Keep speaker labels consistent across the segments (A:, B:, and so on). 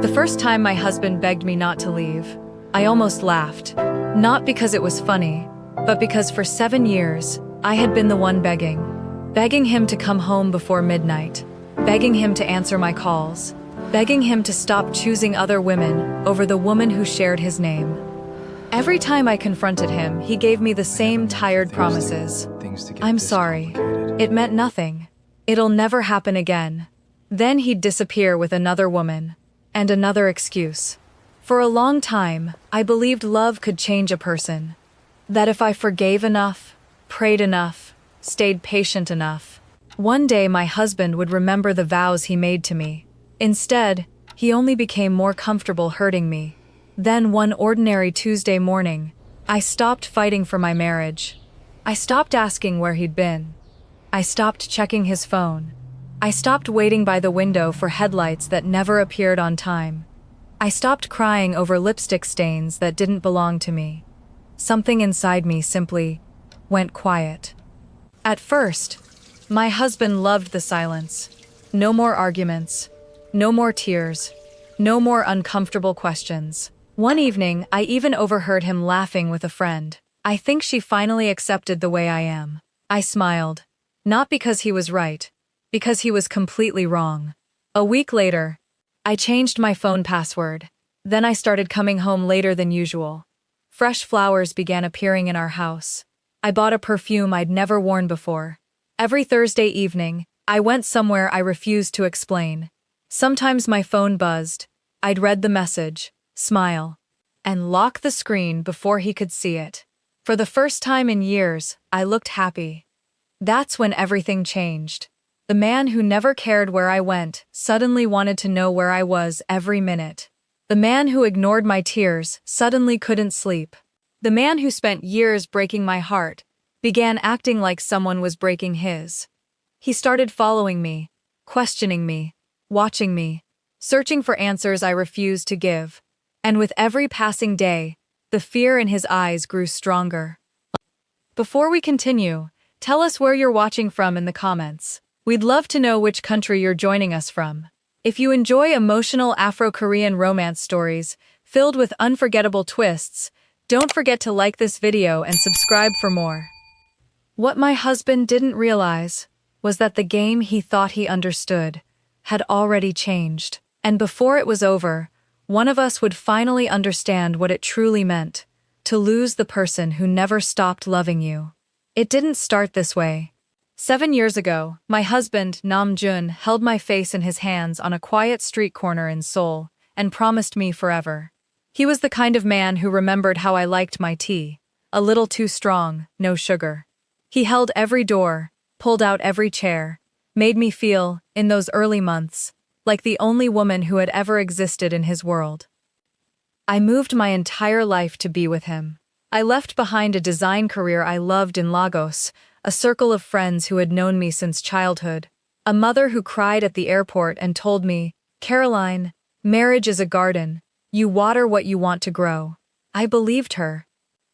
A: The first time my husband begged me not to leave, I almost laughed. Not because it was funny, but because for 7 years, I had been the one begging him to come home before midnight, begging him to answer my calls, begging him to stop choosing other women over the woman who shared his name. Every time I confronted him, he gave me the same tired promises. I'm sorry. It meant nothing. It'll never happen again. Then he'd disappear with another woman, and another excuse. For a long time, I believed love could change a person. That if I forgave enough, prayed enough, stayed patient enough, one day my husband would remember the vows he made to me. Instead, he only became more comfortable hurting me. Then one ordinary Tuesday morning, I stopped fighting for my marriage. I stopped asking where he'd been. I stopped checking his phone. I stopped waiting by the window for headlights that never appeared on time. I stopped crying over lipstick stains that didn't belong to me. Something inside me simply went quiet. At first, my husband loved the silence. No more arguments. No more tears. No more uncomfortable questions. One evening, I even overheard him laughing with a friend. I think she finally accepted the way I am. I smiled. Not because he was right, because he was completely wrong. A week later, I changed my phone password. Then I started coming home later than usual. Fresh flowers began appearing in our house. I bought a perfume I'd never worn before. Every Thursday evening, I went somewhere I refused to explain. Sometimes my phone buzzed. I'd read the message, smile, and lock the screen before he could see it. For the first time in years, I looked happy. That's when everything changed. The man who never cared where I went suddenly wanted to know where I was every minute. The man who ignored my tears suddenly couldn't sleep. The man who spent years breaking my heart began acting like someone was breaking his. He started following me, questioning me, watching me, searching for answers I refused to give. And with every passing day, the fear in his eyes grew stronger. Before we continue, tell us where you're watching from in the comments. We'd love to know which country you're joining us from. If you enjoy emotional Afro-Korean romance stories filled with unforgettable twists, don't forget to like this video and subscribe for more. What my husband didn't realize was that the game he thought he understood had already changed. And before it was over, one of us would finally understand what it truly meant to lose the person who never stopped loving you. It didn't start this way. 7 years ago, my husband, Nam-jun, held my face in his hands on a quiet street corner in Seoul and promised me forever. He was the kind of man who remembered how I liked my tea, a little too strong, no sugar. He held every door, pulled out every chair, made me feel, in those early months, like the only woman who had ever existed in his world. I moved my entire life to be with him. I left behind a design career I loved in Lagos, a circle of friends who had known me since childhood, a mother who cried at the airport and told me, "Caroline, marriage is a garden. You water what you want to grow." I believed her.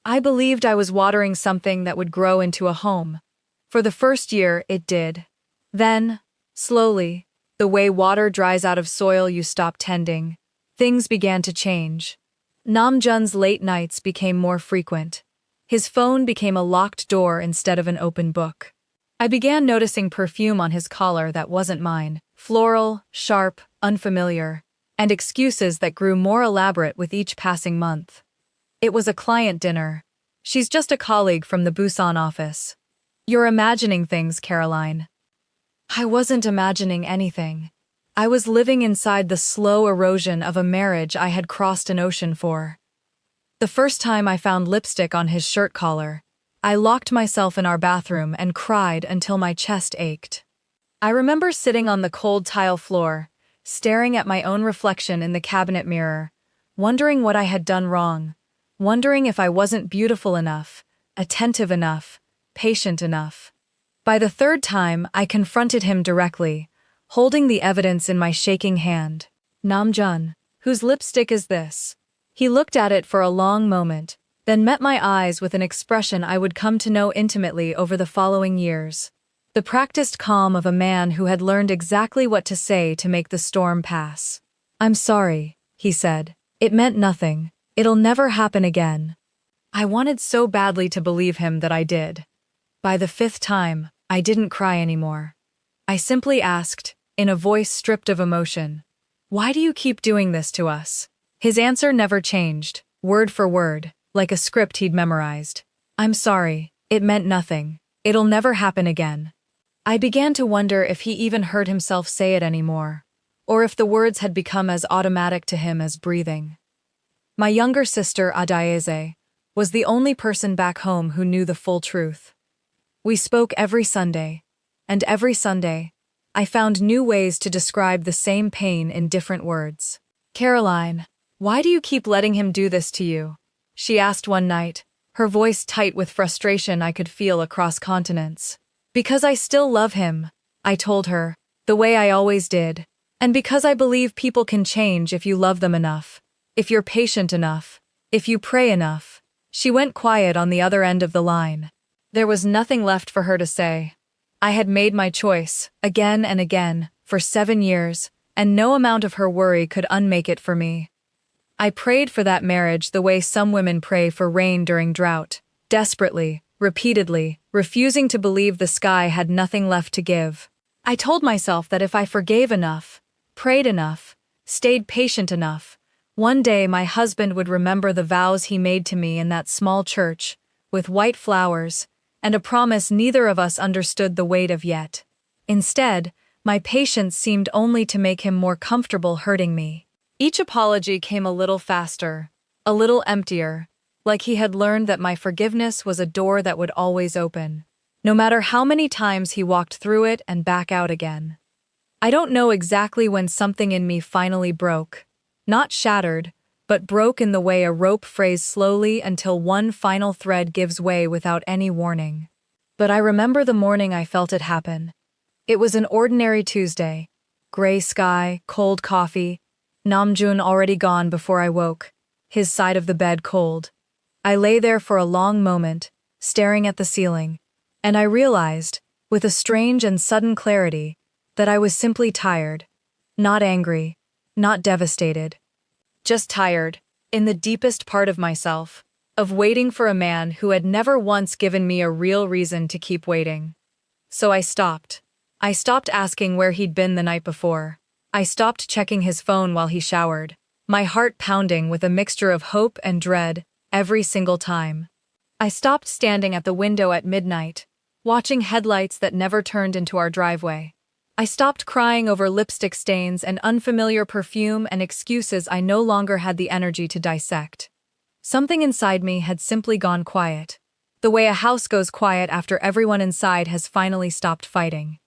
A: I believed I was watering something that would grow into a home. For the first year, it did. Then, slowly, the way water dries out of soil you stop tending, things began to change. Nam-jun's late nights became more frequent. His phone became a locked door instead of an open book. I began noticing perfume on his collar that wasn't mine, floral, sharp, unfamiliar, and excuses that grew more elaborate with each passing month. It was a client dinner. She's just a colleague from the Busan office. You're imagining things, Caroline. I wasn't imagining anything. I was living inside the slow erosion of a marriage I had crossed an ocean for. The first time I found lipstick on his shirt collar, I locked myself in our bathroom and cried until my chest ached. I remember sitting on the cold tile floor, staring at my own reflection in the cabinet mirror, wondering what I had done wrong, wondering if I wasn't beautiful enough, attentive enough, patient enough. By the third time, I confronted him directly, holding the evidence in my shaking hand. "Nam-jun, whose lipstick is this?" He looked at it for a long moment, then met my eyes with an expression I would come to know intimately over the following years. The practiced calm of a man who had learned exactly what to say to make the storm pass. "I'm sorry," he said. It meant nothing. It'll never happen again. I wanted so badly to believe him that I did. By the fifth time, I didn't cry anymore. I simply asked, in a voice stripped of emotion, "Why do you keep doing this to us?" His answer never changed, word for word, like a script he'd memorized. "I'm sorry, it meant nothing. It'll never happen again." I began to wonder if he even heard himself say it anymore, or if the words had become as automatic to him as breathing. My younger sister, Adaeze, was the only person back home who knew the full truth. We spoke every Sunday, and every Sunday, I found new ways to describe the same pain in different words. "Caroline, why do you keep letting him do this to you?" she asked one night, her voice tight with frustration I could feel across continents. "Because I still love him," I told her, the way I always did, "and because I believe people can change if you love them enough, if you're patient enough, if you pray enough." She went quiet on the other end of the line. There was nothing left for her to say. I had made my choice, again and again, for 7 years, and no amount of her worry could unmake it for me. I prayed for that marriage the way some women pray for rain during drought, desperately, repeatedly, refusing to believe the sky had nothing left to give. I told myself that if I forgave enough, prayed enough, stayed patient enough, one day my husband would remember the vows he made to me in that small church, with white flowers, and a promise neither of us understood the weight of yet. Instead, my patience seemed only to make him more comfortable hurting me. Each apology came a little faster, a little emptier, like he had learned that my forgiveness was a door that would always open, no matter how many times he walked through it and back out again. I don't know exactly when something in me finally broke, not shattered, but broke in the way a rope frays slowly until one final thread gives way without any warning. But I remember the morning I felt it happen. It was an ordinary Tuesday. Gray sky, cold coffee, Nam-jun already gone before I woke, his side of the bed cold. I lay there for a long moment, staring at the ceiling, and I realized, with a strange and sudden clarity, that I was simply tired. Not angry, not devastated. Just tired, in the deepest part of myself, of waiting for a man who had never once given me a real reason to keep waiting. So I stopped. I stopped asking where he'd been the night before. I stopped checking his phone while he showered, my heart pounding with a mixture of hope and dread every single time. I stopped standing at the window at midnight, watching headlights that never turned into our driveway. I stopped crying over lipstick stains and unfamiliar perfume and excuses I no longer had the energy to dissect. Something inside me had simply gone quiet, the way a house goes quiet after everyone inside has finally stopped fighting.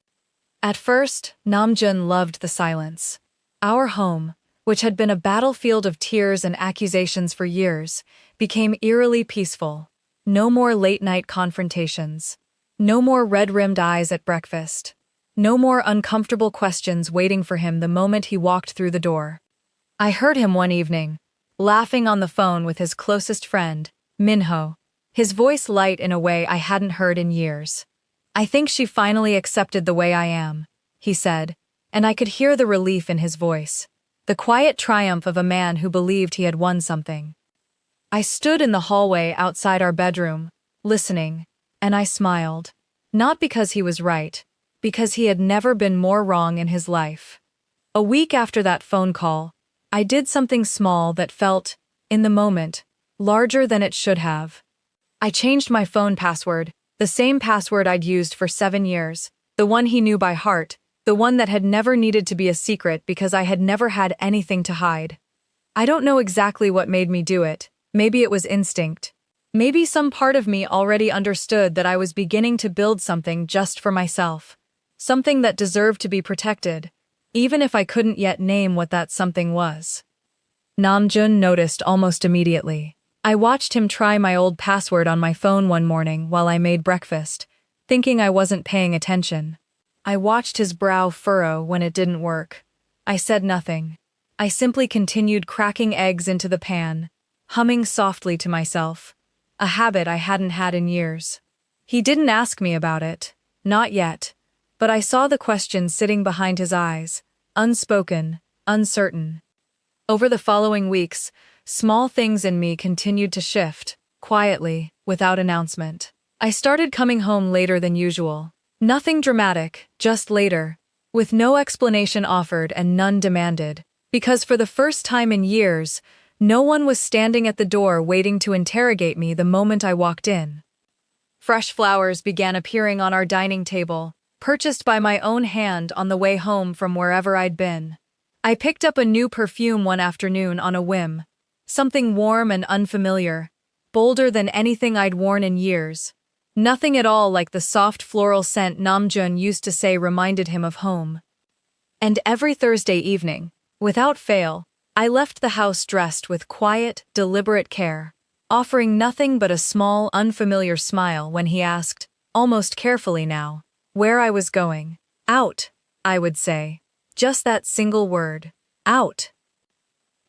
A: At first, Nam-jun loved the silence. Our home, which had been a battlefield of tears and accusations for years, became eerily peaceful. No more late-night confrontations. No more red-rimmed eyes at breakfast. No more uncomfortable questions waiting for him the moment he walked through the door. I heard him one evening, laughing on the phone with his closest friend, Minho, his voice light in a way I hadn't heard in years. "I think she finally accepted the way I am," he said, and I could hear the relief in his voice, the quiet triumph of a man who believed he had won something. I stood in the hallway outside our bedroom, listening, and I smiled, not because he was right, because he had never been more wrong in his life. A week after that phone call, I did something small that felt, in the moment, larger than it should have. I changed my phone password, the same password I'd used for 7 years, the one he knew by heart, the one that had never needed to be a secret because I had never had anything to hide. I don't know exactly what made me do it. Maybe it was instinct. Maybe some part of me already understood that I was beginning to build something just for myself. Something that deserved to be protected, even if I couldn't yet name what that something was. Nam-jun noticed almost immediately. I watched him try my old password on my phone one morning while I made breakfast, thinking I wasn't paying attention. I watched his brow furrow when it didn't work. I said nothing. I simply continued cracking eggs into the pan, humming softly to myself, a habit I hadn't had in years. He didn't ask me about it, not yet. But I saw the question sitting behind his eyes, unspoken, uncertain. Over the following weeks, small things in me continued to shift, quietly, without announcement. I started coming home later than usual. Nothing dramatic, just later, with no explanation offered and none demanded, because for the first time in years, no one was standing at the door waiting to interrogate me the moment I walked in. Fresh flowers began appearing on our dining table, purchased by my own hand on the way home from wherever I'd been. I picked up a new perfume one afternoon on a whim, something warm and unfamiliar, bolder than anything I'd worn in years. Nothing at all like the soft floral scent Nam-jun used to say reminded him of home. And every Thursday evening, without fail, I left the house dressed with quiet, deliberate care, offering nothing but a small, unfamiliar smile when he asked, almost carefully now, where I was going. Out, I would say. Just that single word. Out.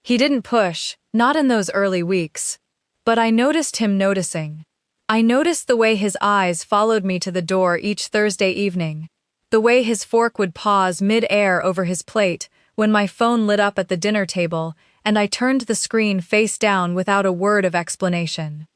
A: He didn't push, not in those early weeks. But I noticed him noticing. I noticed the way his eyes followed me to the door each Thursday evening, the way his fork would pause mid-air over his plate when my phone lit up at the dinner table and I turned the screen face down without a word of explanation.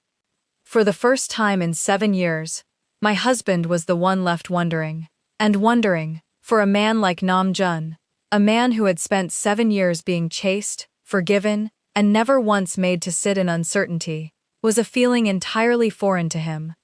A: For the first time in 7 years, my husband was the one left wondering. And wondering, for a man like Nam-jun, a man who had spent 7 years being chased, forgiven, and never once made to sit in uncertainty, was a feeling entirely foreign to him.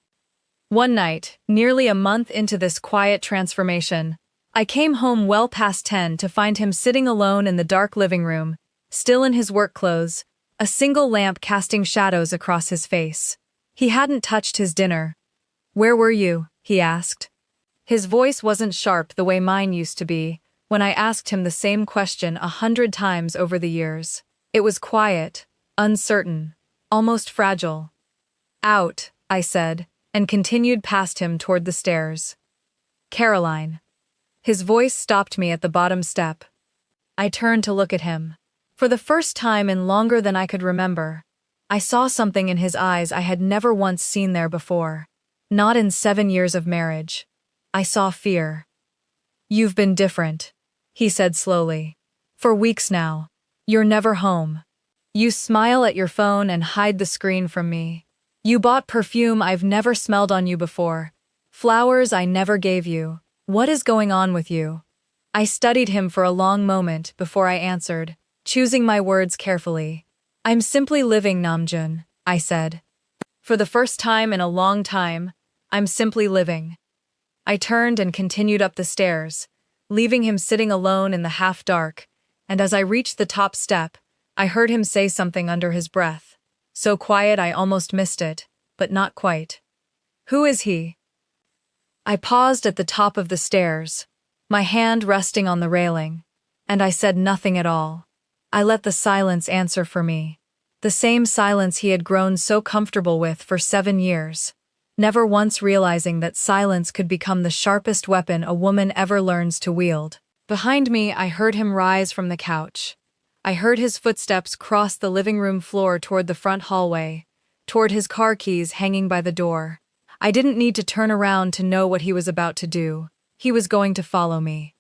A: One night, nearly a month into this quiet transformation, I came home well past 10 to find him sitting alone in the dark living room, still in his work clothes, a single lamp casting shadows across his face. He hadn't touched his dinner. "Where were you?" he asked. His voice wasn't sharp the way mine used to be, when I asked him the same question 100 times over the years. It was quiet, uncertain, almost fragile. "Out," I said, and continued past him toward the stairs. "Caroline." His voice stopped me at the bottom step. I turned to look at him. For the first time in longer than I could remember, I saw something in his eyes I had never once seen there before. Not in 7 years of marriage. I saw fear. "You've been different," he said slowly. "For weeks now. You're never home. You smile at your phone and hide the screen from me. You bought perfume I've never smelled on you before. Flowers I never gave you. What is going on with you?" I studied him for a long moment before I answered, choosing my words carefully. "I'm simply living, Nam-jun," I said. "For the first time in a long time, I'm simply living." I turned and continued up the stairs, leaving him sitting alone in the half-dark, and as I reached the top step, I heard him say something under his breath. So quiet I almost missed it, but not quite. "Who is he?" I paused at the top of the stairs, my hand resting on the railing, and I said nothing at all. I let the silence answer for me. The same silence he had grown so comfortable with for 7 years, never once realizing that silence could become the sharpest weapon a woman ever learns to wield. Behind me, I heard him rise from the couch. I heard his footsteps cross the living room floor toward the front hallway, toward his car keys hanging by the door. I didn't need to turn around to know what he was about to do. He was going to follow me.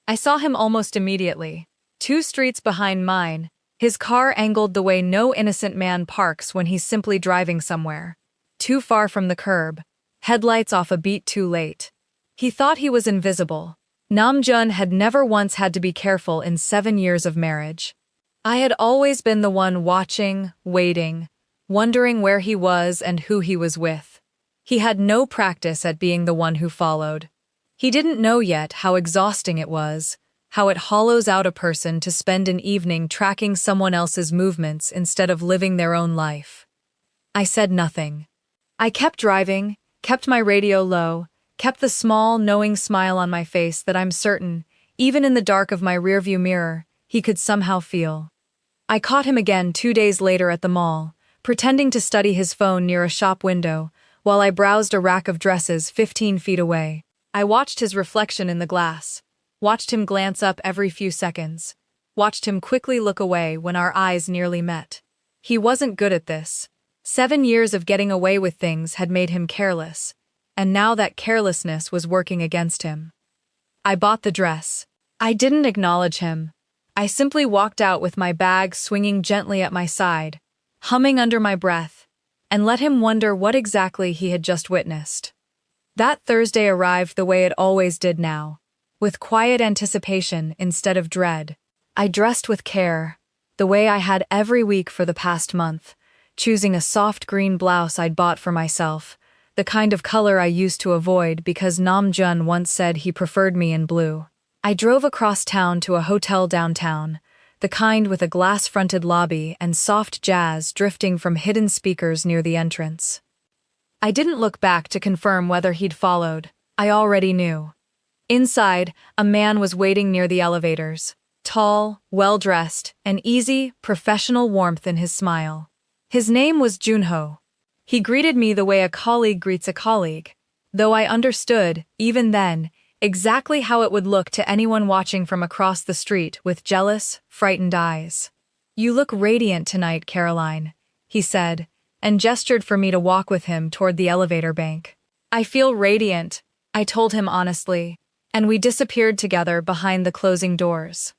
A: I saw him almost immediately. 2 streets behind mine, his car angled the way no innocent man parks when he's simply driving somewhere. Too far from the curb, headlights off a beat too late. He thought he was invisible. Nam-jun had never once had to be careful in 7 years of marriage. I had always been the one watching, waiting, wondering where he was and who he was with. He had no practice at being the one who followed. He didn't know yet how exhausting it was, how it hollows out a person to spend an evening tracking someone else's movements instead of living their own life. I said nothing. I kept driving, kept my radio low, kept the small, knowing smile on my face that I'm certain, even in the dark of my rearview mirror, he could somehow feel. I caught him again 2 days later at the mall, pretending to study his phone near a shop window, while I browsed a rack of dresses 15 feet away. I watched his reflection in the glass, watched him glance up every few seconds, watched him quickly look away when our eyes nearly met. He wasn't good at this. 7 years of getting away with things had made him careless, and now that carelessness was working against him. I bought the dress. I didn't acknowledge him. I simply walked out with my bag swinging gently at my side, humming under my breath, and let him wonder what exactly he had just witnessed. That Thursday arrived the way it always did now, with quiet anticipation instead of dread. I dressed with care, the way I had every week for the past month, choosing a soft green blouse I'd bought for myself, the kind of color I used to avoid because Nam-jun once said he preferred me in blue. I drove across town to a hotel downtown, the kind with a glass-fronted lobby and soft jazz drifting from hidden speakers near the entrance. I didn't look back to confirm whether he'd followed. I already knew. Inside, a man was waiting near the elevators, tall, well-dressed, and easy, professional warmth in his smile. His name was Junho. He greeted me the way a colleague greets a colleague, though I understood, even then, exactly how it would look to anyone watching from across the street with jealous, frightened eyes. "You look radiant tonight, Caroline," he said, and gestured for me to walk with him toward the elevator bank. "I feel radiant," I told him honestly, and we disappeared together behind the closing doors.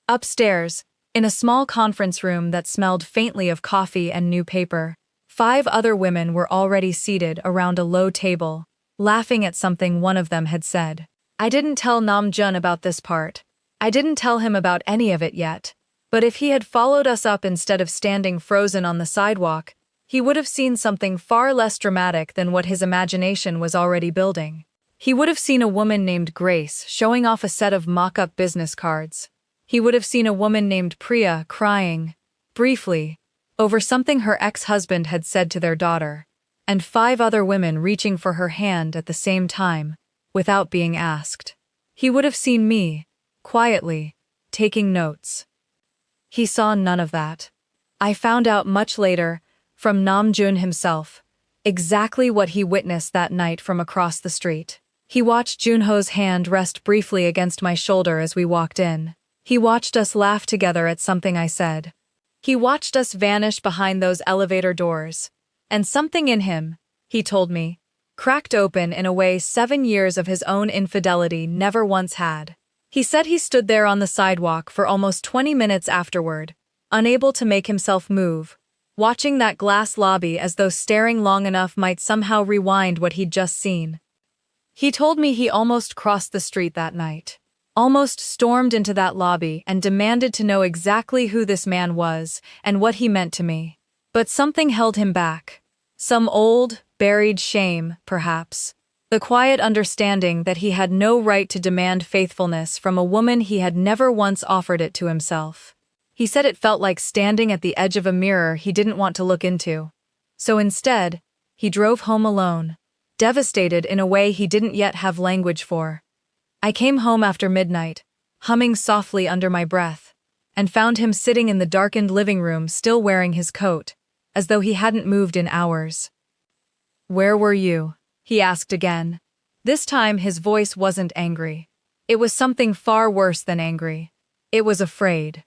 A: Upstairs, in a small conference room that smelled faintly of coffee and new paper, 5 other women were already seated around a low table, laughing at something one of them had said. I didn't tell Nam-jun about this part. I didn't tell him about any of it yet. But if he had followed us up instead of standing frozen on the sidewalk, he would have seen something far less dramatic than what his imagination was already building. He would have seen a woman named Grace showing off a set of mock-up business cards. He would have seen a woman named Priya crying, briefly, over something her ex-husband had said to their daughter, and 5 other women reaching for her hand at the same time, without being asked. He would have seen me, quietly, taking notes. He saw none of that. I found out much later, from Nam-jun himself, exactly what he witnessed that night from across the street. He watched Junho's hand rest briefly against my shoulder as we walked in. He watched us laugh together at something I said. He watched us vanish behind those elevator doors. And something in him, he told me, cracked open in a way 7 years of his own infidelity never once had. He said he stood there on the sidewalk for almost 20 minutes afterward, unable to make himself move, watching that glass lobby as though staring long enough might somehow rewind what he'd just seen. He told me he almost crossed the street that night, almost stormed into that lobby and demanded to know exactly who this man was and what he meant to me. But something held him back. Some old, buried shame, perhaps. The quiet understanding that he had no right to demand faithfulness from a woman he had never once offered it to himself. He said it felt like standing at the edge of a mirror he didn't want to look into. So instead, he drove home alone, devastated in a way he didn't yet have language for. I came home after midnight, humming softly under my breath, and found him sitting in the darkened living room still wearing his coat, as though he hadn't moved in hours. "Where were you?" he asked again. This time his voice wasn't angry. It was something far worse than angry. It was afraid.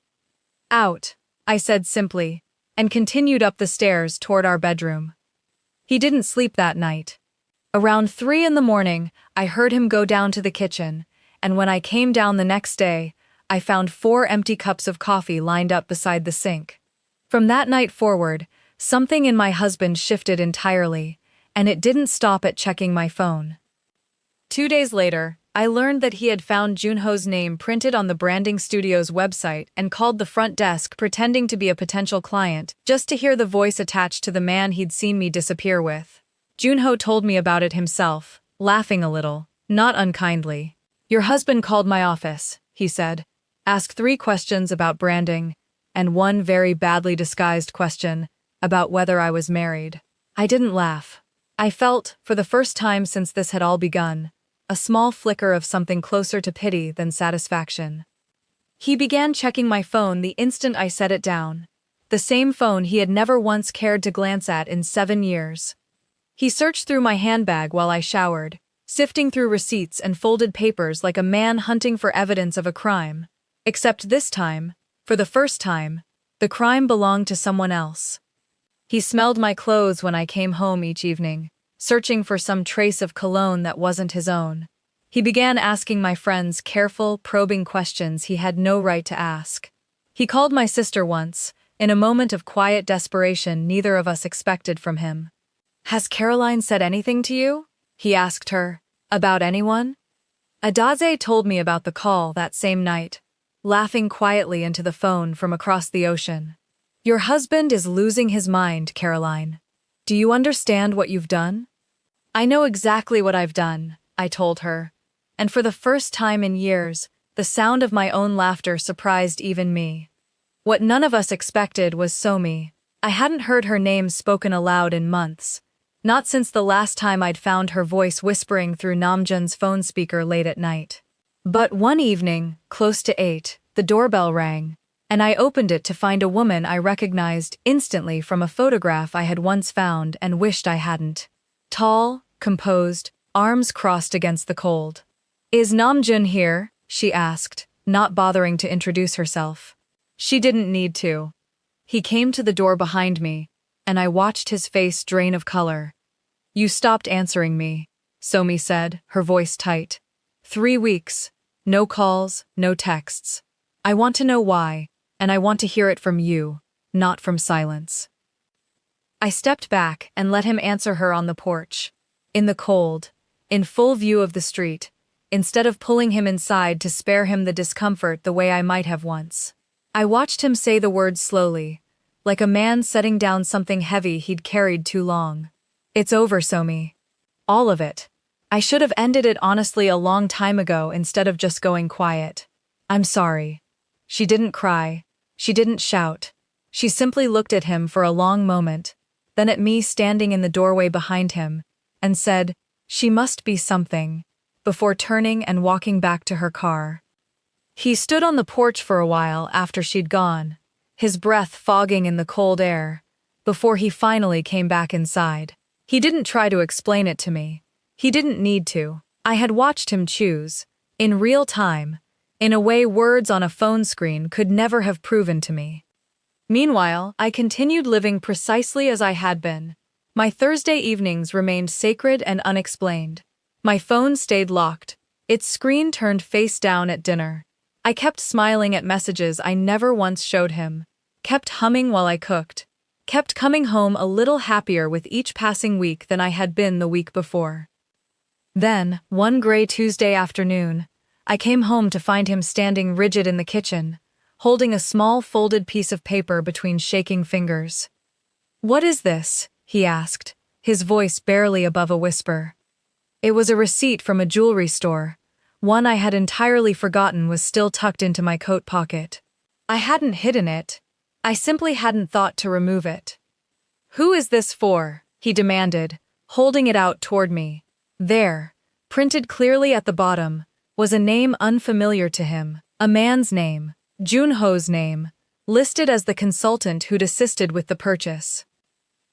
A: "Out," I said simply, and continued up the stairs toward our bedroom. He didn't sleep that night. Around 3 in the morning, I heard him go down to the kitchen, and when I came down the next day, I found 4 empty cups of coffee lined up beside the sink. From that night forward, something in my husband shifted entirely, and it didn't stop at checking my phone. 2 days later, I learned that he had found Junho's name printed on the branding studio's website and called the front desk pretending to be a potential client, just to hear the voice attached to the man he'd seen me disappear with. Junho told me about it himself, laughing a little, not unkindly. "Your husband called my office," he said, "asked 3 questions about branding, and 1 very badly disguised question about whether I was married." I didn't laugh. I felt, for the first time since this had all begun, a small flicker of something closer to pity than satisfaction. He began checking my phone the instant I set it down, the same phone he had never once cared to glance at in 7 years. He searched through my handbag while I showered, sifting through receipts and folded papers like a man hunting for evidence of a crime. Except this time, for the first time, the crime belonged to someone else. He smelled my clothes when I came home each evening, searching for some trace of cologne that wasn't his own. He began asking my friends careful, probing questions he had no right to ask. He called my sister once, in a moment of quiet desperation neither of us expected from him. "Has Caroline said anything to you?" he asked her. "About anyone?" Adaze told me about the call that same night, laughing quietly into the phone from across the ocean. "Your husband is losing his mind, Caroline. Do you understand what you've done?" "I know exactly what I've done," I told her. And for the first time in years, the sound of my own laughter surprised even me. What none of us expected was Somi. I hadn't heard her name spoken aloud in months. Not since the last time I'd found her voice whispering through Nam-jun's phone speaker late at night. But one evening, close to 8, the doorbell rang, and I opened it to find a woman I recognized instantly from a photograph I had once found and wished I hadn't. Tall, composed, arms crossed against the cold. "Is Nam-jun here?" she asked, not bothering to introduce herself. She didn't need to. He came to the door behind me, and I watched his face drain of color. "You stopped answering me," Somi said, her voice tight. 3 weeks. No calls, no texts. I want to know why, and I want to hear it from you, not from silence. I stepped back and let him answer her on the porch. In the cold, in full view of the street, instead of pulling him inside to spare him the discomfort the way I might have once. I watched him say the words slowly, like a man setting down something heavy he'd carried too long. "It's over, Somi. All of it. I should have ended it honestly a long time ago instead of just going quiet. I'm sorry." She didn't cry. She didn't shout. She simply looked at him for a long moment, then at me standing in the doorway behind him, and said, "She must be something," before turning and walking back to her car. He stood on the porch for a while after she'd gone, his breath fogging in the cold air, before he finally came back inside. He didn't try to explain it to me. He didn't need to. I had watched him choose, in real time, in a way words on a phone screen could never have proven to me. Meanwhile, I continued living precisely as I had been. My Thursday evenings remained sacred and unexplained. My phone stayed locked, its screen turned face down at dinner. I kept smiling at messages I never once showed him, kept humming while I cooked, kept coming home a little happier with each passing week than I had been the week before. Then, one gray Tuesday afternoon, I came home to find him standing rigid in the kitchen, holding a small folded piece of paper between shaking fingers. "What is this?" he asked, his voice barely above a whisper. It was a receipt from a jewelry store. One I had entirely forgotten was still tucked into my coat pocket. I hadn't hidden it. I simply hadn't thought to remove it. "Who is this for?" he demanded, holding it out toward me. There, printed clearly at the bottom, was a name unfamiliar to him, a man's name, Junho's name, listed as the consultant who'd assisted with the purchase.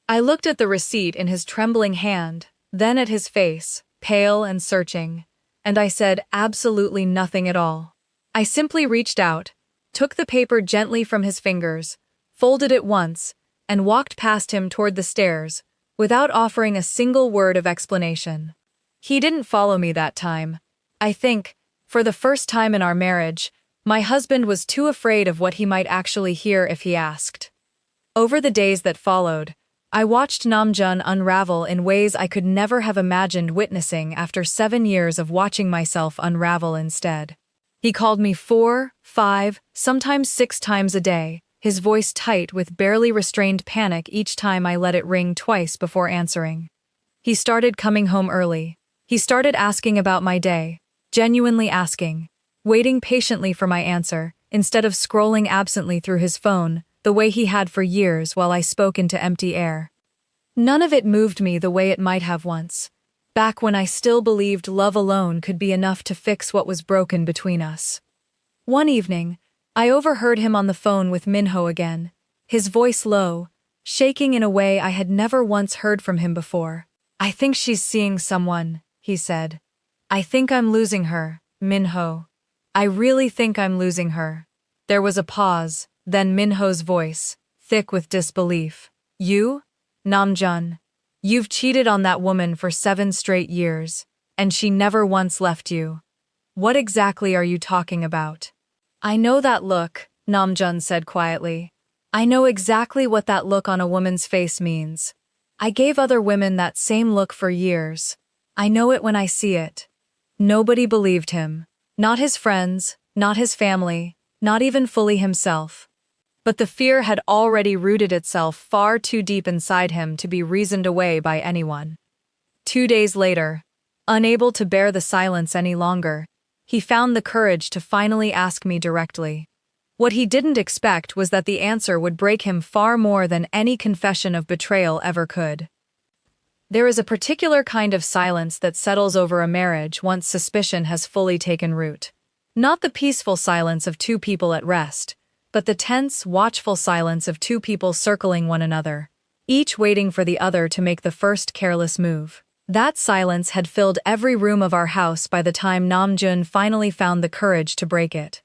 A: I looked at the receipt in his trembling hand, then at his face, pale and searching, and I said absolutely nothing at all. I simply reached out, took the paper gently from his fingers, folded it once, and walked past him toward the stairs, without offering a single word of explanation. He didn't follow me that time. I think, for the first time in our marriage, my husband was too afraid of what he might actually hear if he asked. Over the days that followed, I watched Nam-jun unravel in ways I could never have imagined witnessing after 7 years of watching myself unravel instead. He called me 4, 5, sometimes 6 times a day, his voice tight with barely restrained panic each time I let it ring twice before answering. He started coming home early. He started asking about my day, genuinely asking, waiting patiently for my answer, instead of scrolling absently through his phone, the way he had for years while I spoke into empty air. None of it moved me the way it might have once, back when I still believed love alone could be enough to fix what was broken between us. One evening, I overheard him on the phone with Minho again, his voice low, shaking in a way I had never once heard from him before. "I think she's seeing someone," he said. "I think I'm losing her, Minho. I really think I'm losing her." There was a pause, then Minho's voice, thick with disbelief. "You? Nam-jun. You've cheated on that woman for 7 straight years. and she never once left you. What exactly are you talking about? I know that look, Nam-jun said quietly. I know exactly what that look on a woman's face means. I gave other women that same look for years. I know it when I see it. Nobody believed him. Not his friends, not his family, not even fully himself. But the fear had already rooted itself far too deep inside him to be reasoned away by anyone. 2 days later, unable to bear the silence any longer, he found the courage to finally ask me directly. What he didn't expect was that the answer would break him far more than any confession of betrayal ever could. There is a particular kind of silence that settles over a marriage once suspicion has fully taken root. Not the peaceful silence of two people at rest, but the tense, watchful silence of two people circling one another, each waiting for the other to make the first careless move. That silence had filled every room of our house by the time Nam-jun finally found the courage to break it.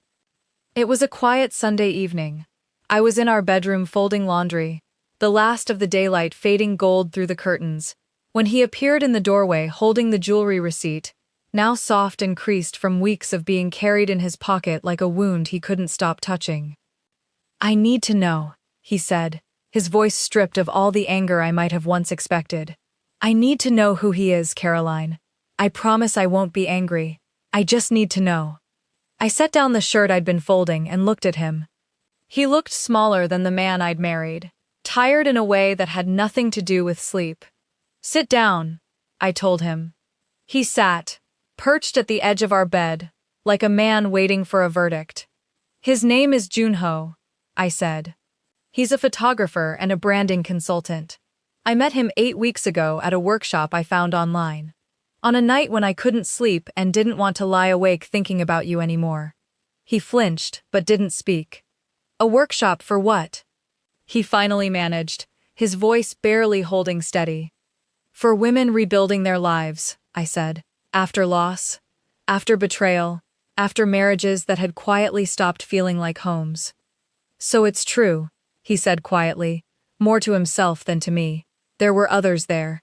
A: It was a quiet Sunday evening. I was in our bedroom folding laundry, the last of the daylight fading gold through the curtains, when he appeared in the doorway holding the jewelry receipt, now soft and creased from weeks of being carried in his pocket like a wound he couldn't stop touching. I need to know, he said, his voice stripped of all the anger I might have once expected. I need to know who he is, Caroline. I promise I won't be angry. I just need to know. I set down the shirt I'd been folding and looked at him. He looked smaller than the man I'd married, tired in a way that had nothing to do with sleep. Sit down, I told him. He sat, perched at the edge of our bed, like a man waiting for a verdict. His name is Junho, I said. He's a photographer and a branding consultant. I met him 8 weeks ago at a workshop I found online. On a night when I couldn't sleep and didn't want to lie awake thinking about you anymore. He flinched, but didn't speak. A workshop for what? He finally managed, his voice barely holding steady. For women rebuilding their lives, I said. After loss, after betrayal, after marriages that had quietly stopped feeling like homes. So it's true, he said quietly, more to himself than to me. There were others there.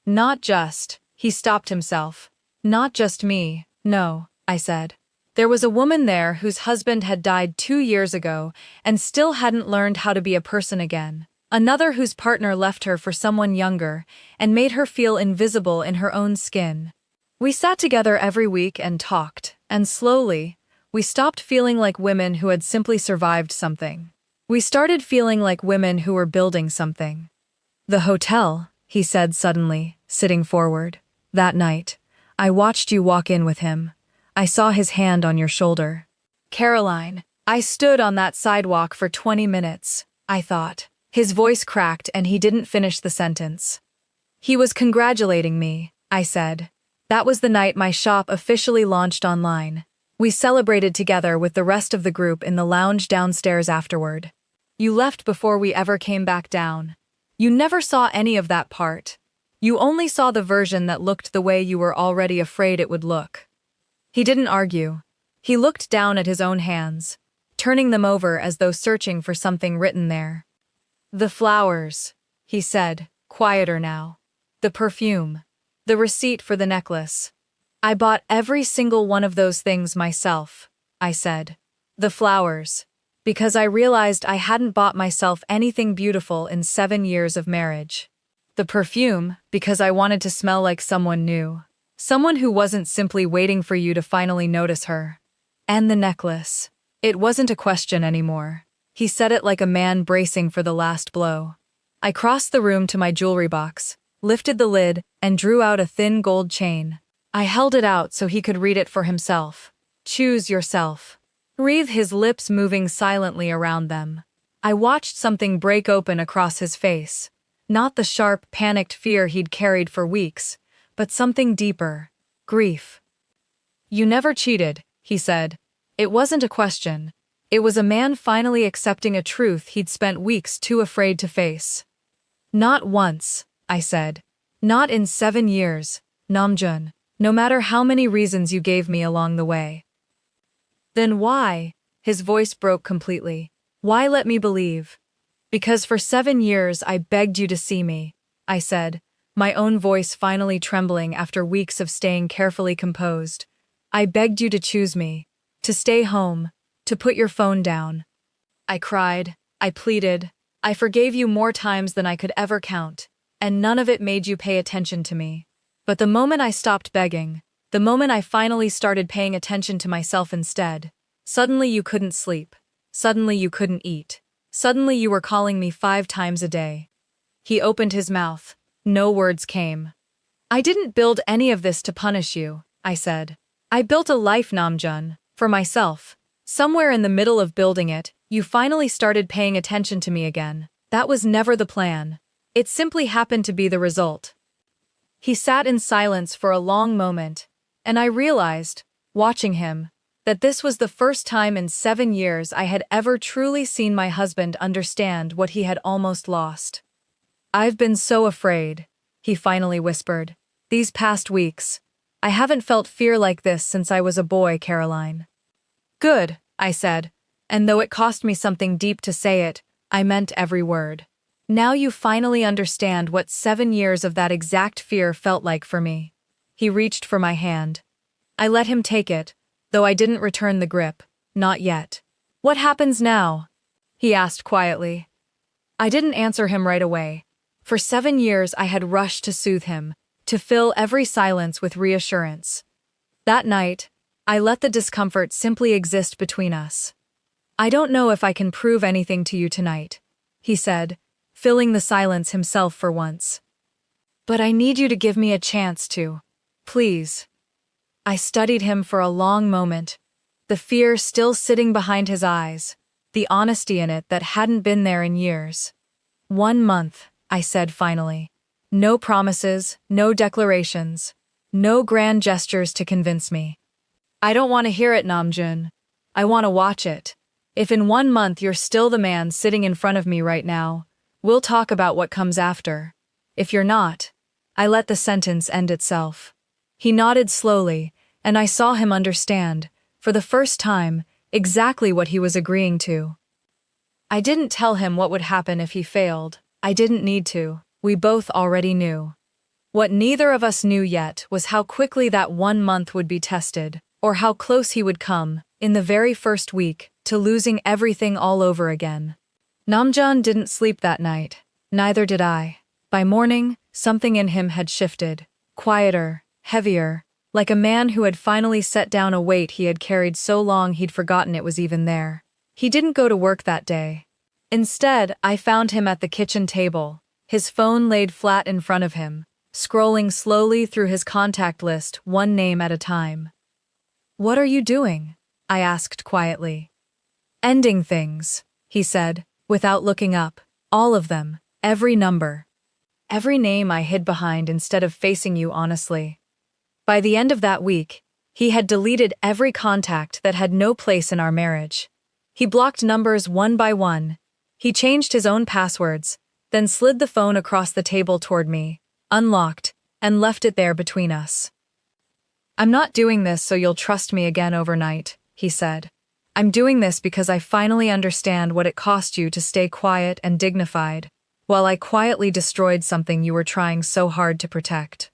A: Not just. He stopped himself. Not just me, no, I said. There was a woman there whose husband had died 2 years ago and still hadn't learned how to be a person again. Another whose partner left her for someone younger and made her feel invisible in her own skin. We sat together every week and talked, and slowly, we stopped feeling like women who had simply survived something. We started feeling like women who were building something. The hotel, he said suddenly, sitting forward. That night, I watched you walk in with him. I saw his hand on your shoulder. Caroline, I stood on that sidewalk for 20 minutes, I thought. His voice cracked and he didn't finish the sentence. He was congratulating me, I said. That was the night my shop officially launched online. We celebrated together with the rest of the group in the lounge downstairs afterward. You left before we ever came back down. You never saw any of that part. You only saw the version that looked the way you were already afraid it would look. He didn't argue. He looked down at his own hands, turning them over as though searching for something written there. The flowers, he said, quieter now. The perfume. The receipt for the necklace. I bought every single one of those things myself, I said. The flowers. Because I realized I hadn't bought myself anything beautiful in 7 years of marriage. The perfume, because I wanted to smell like someone new. Someone who wasn't simply waiting for you to finally notice her. And the necklace. It wasn't a question anymore. He said it like a man bracing for the last blow. I crossed the room to my jewelry box, lifted the lid, and drew out a thin gold chain. I held it out so he could read it for himself. Choose yourself. Breathe, his lips moving silently around them. I watched something break open across his face. Not the sharp, panicked fear he'd carried for weeks, but something deeper. Grief. You never cheated, he said. It wasn't a question. It was a man finally accepting a truth he'd spent weeks too afraid to face. Not once, I said. Not in 7 years, Nam-jun, no matter how many reasons you gave me along the way. Then why? His voice broke completely. Why let me believe? Because for 7 years I begged you to see me, I said. my own voice finally trembling after weeks of staying carefully composed. I begged you to choose me, to stay home, to put your phone down. I cried, I pleaded, I forgave you more times than I could ever count, and none of it made you pay attention to me. But the moment I stopped begging, the moment I finally started paying attention to myself instead, suddenly you couldn't sleep. Suddenly you couldn't eat. Suddenly you were calling me 5 times a day. He opened his mouth. No words came. I didn't build any of this to punish you, I said. I built a life, Nam-jun, for myself. Somewhere in the middle of building it, you finally started paying attention to me again. That was never the plan. It simply happened to be the result. He sat in silence for a long moment, and I realized, watching him, that this was the first time in 7 years I had ever truly seen my husband understand what he had almost lost. I've been so afraid, he finally whispered. These past weeks. I haven't felt fear like this since I was a boy, Caroline. Good, I said, and though it cost me something deep to say it, I meant every word. Now you finally understand what 7 years of that exact fear felt like for me. He reached for my hand. I let him take it, though I didn't return the grip, not yet. What happens now? He asked quietly. I didn't answer him right away. For 7 years I had rushed to soothe him, to fill every silence with reassurance. That night, I let the discomfort simply exist between us. I don't know if I can prove anything to you tonight, he said, filling the silence himself for once. But I need you to give me a chance to. Please. I studied him for a long moment, the fear still sitting behind his eyes, the honesty in it that hadn't been there in years. 1 month, I said finally. No promises, no declarations, no grand gestures to convince me. I don't want to hear it, Nam-jun. I want to watch it. If in 1 month you're still the man sitting in front of me right now, we'll talk about what comes after. If you're not, I let the sentence end itself. He nodded slowly, and I saw him understand, for the first time, exactly what he was agreeing to. I didn't tell him what would happen if he failed. I didn't need to. We both already knew. What neither of us knew yet was how quickly that 1 month would be tested, or how close he would come, in the very first week, to losing everything all over again. Nam-jun didn't sleep that night. Neither did I. By morning, something in him had shifted. Quieter, heavier, like a man who had finally set down a weight he had carried so long he'd forgotten it was even there. He didn't go to work that day. Instead, I found him at the kitchen table, his phone laid flat in front of him, scrolling slowly through his contact list, one name at a time. What are you doing? I asked quietly. Ending things, he said, without looking up. All of them, every number. Every name I hid behind instead of facing you honestly. By the end of that week, he had deleted every contact that had no place in our marriage. He blocked numbers one by one. He changed his own passwords, then slid the phone across the table toward me, unlocked, and left it there between us. I'm not doing this so you'll trust me again overnight, he said. I'm doing this because I finally understand what it cost you to stay quiet and dignified, while I quietly destroyed something you were trying so hard to protect.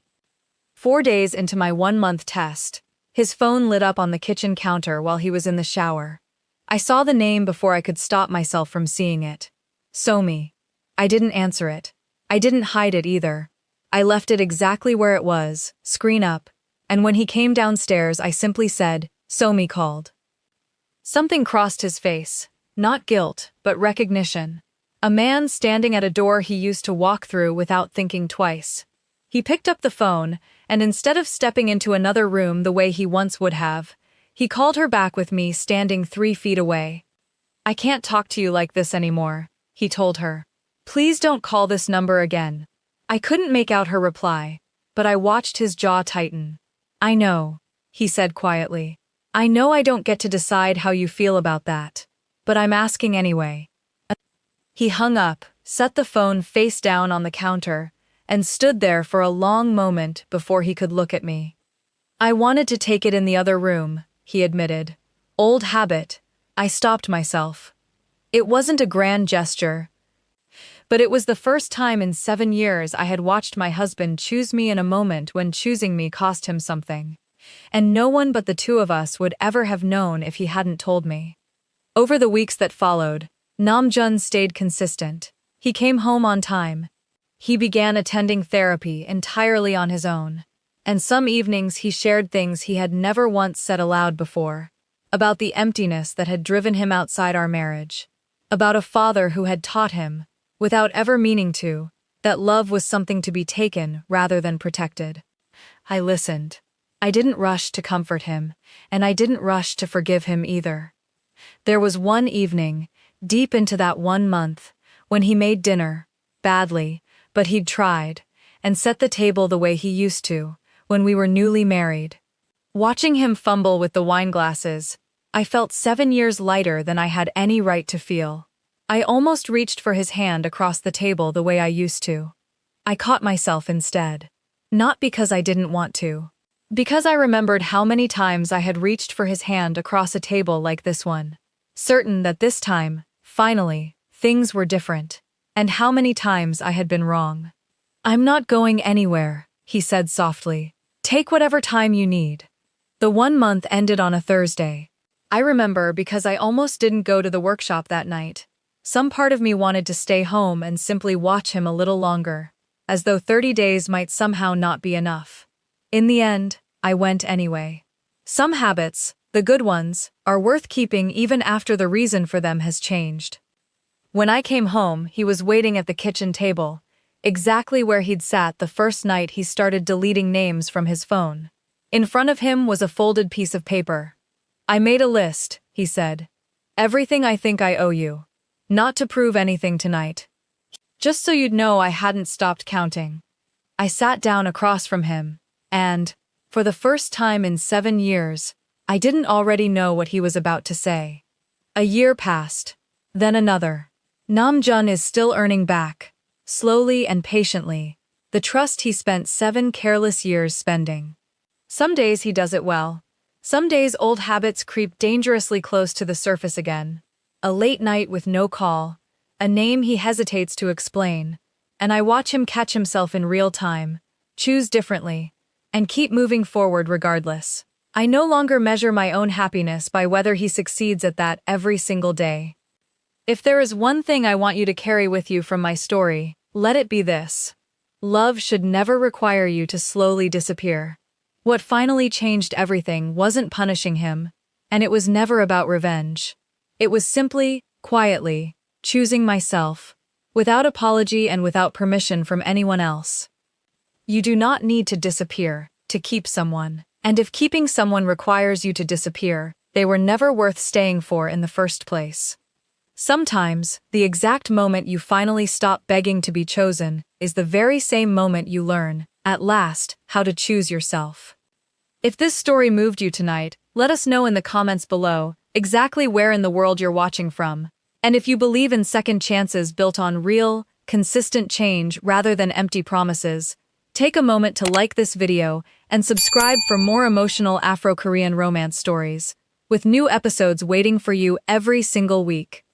A: 4 days into my 1-month test, his phone lit up on the kitchen counter while he was in the shower. I saw the name before I could stop myself from seeing it. Somi. I didn't answer it. I didn't hide it either. I left it exactly where it was, screen up, and when he came downstairs I simply said, Somi called. Something crossed his face, not guilt, but recognition. A man standing at a door he used to walk through without thinking twice. He picked up the phone, and instead of stepping into another room the way he once would have, he called her back with me standing 3 feet away. I can't talk to you like this anymore, he told her. Please don't call this number again. I couldn't make out her reply, but I watched his jaw tighten. I know, he said quietly. I know I don't get to decide how you feel about that, but I'm asking anyway. He hung up, set the phone face down on the counter, and stood there for a long moment before he could look at me. I wanted to take it in the other room, he admitted. Old habit. I stopped myself. It wasn't a grand gesture, But it was the first time in 7 years I had watched my husband choose me in a moment when choosing me cost him something. And no one but the two of us would ever have known if he hadn't told me. Over the weeks that followed, Nam-jun stayed consistent. He came home on time. He began attending therapy entirely on his own. And some evenings he shared things he had never once said aloud before. About the emptiness that had driven him outside our marriage. About a father who had taught him, without ever meaning to, that love was something to be taken rather than protected. I listened. I didn't rush to comfort him, and I didn't rush to forgive him either. There was one evening, deep into that 1 month, when he made dinner, badly, but he'd tried, and set the table the way he used to, when we were newly married. Watching him fumble with the wine glasses, I felt 7 years lighter than I had any right to feel. I almost reached for his hand across the table the way I used to. I caught myself instead. Not because I didn't want to. Because I remembered how many times I had reached for his hand across a table like this one. Certain that this time, finally, things were different. And how many times I had been wrong. "I'm not going anywhere," he said softly. "Take whatever time you need." The 1 month ended on a Thursday. I remember because I almost didn't go to the workshop that night. Some part of me wanted to stay home and simply watch him a little longer, as though 30 days might somehow not be enough. In the end, I went anyway. Some habits, the good ones, are worth keeping even after the reason for them has changed. When I came home, he was waiting at the kitchen table, exactly where he'd sat the first night he started deleting names from his phone. In front of him was a folded piece of paper. "I made a list," he said. "Everything I think I owe you. Not to prove anything tonight. Just so you'd know I hadn't stopped counting." I sat down across from him, and, for the first time in 7 years, I didn't already know what he was about to say. A year passed, then another. Nam-jun is still earning back, slowly and patiently, the trust he spent 7 careless years spending. Some days he does it well. Some days old habits creep dangerously close to the surface again. A late night with no call, a name he hesitates to explain, and I watch him catch himself in real time, choose differently, and keep moving forward regardless. I no longer measure my own happiness by whether he succeeds at that every single day. If there is one thing I want you to carry with you from my story, let it be this. Love should never require you to slowly disappear. What finally changed everything wasn't punishing him, and it was never about revenge. It was simply, quietly, choosing myself, without apology and without permission from anyone else. You do not need to disappear to keep someone, and if keeping someone requires you to disappear, they were never worth staying for in the first place. Sometimes, the exact moment you finally stop begging to be chosen is the very same moment you learn, at last, how to choose yourself. If this story moved you tonight, let us know in the comments below exactly where in the world you're watching from. And if you believe in second chances built on real, consistent change rather than empty promises, take a moment to like this video and subscribe for more emotional Afro-Korean romance stories, with new episodes waiting for you every single week.